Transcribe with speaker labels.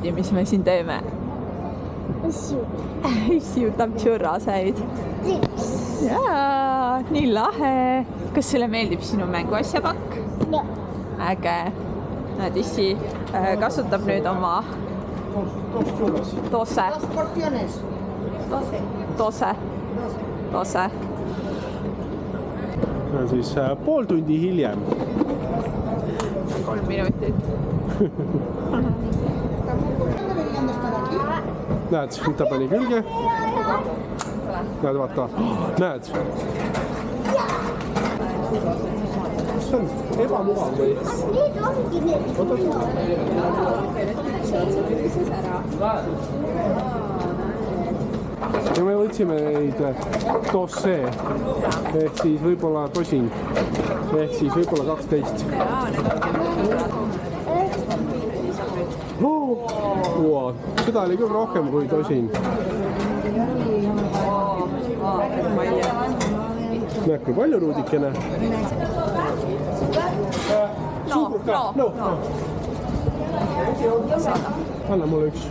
Speaker 1: pidi, mis me siin teeme? Siutab tšurraseid. Jaa, nii lahe. Kas sulle meeldib sinu mänguasjapakk? Äge. Näed, issi kasutab nüüd oma tose.
Speaker 2: Ja siis pool tundi hiljem.
Speaker 1: 3 minutit.
Speaker 2: Näed, ta pani külge. Näed, vaata. Näed. See on ebamugav või? Ja me võtsime neid tosse ehk siis võib-olla tosin ehk siis võib-olla 12. Wow, seda oli küll rohkem kui tosin. Näed, kui palju ruudikene? No. Anna mulle üks.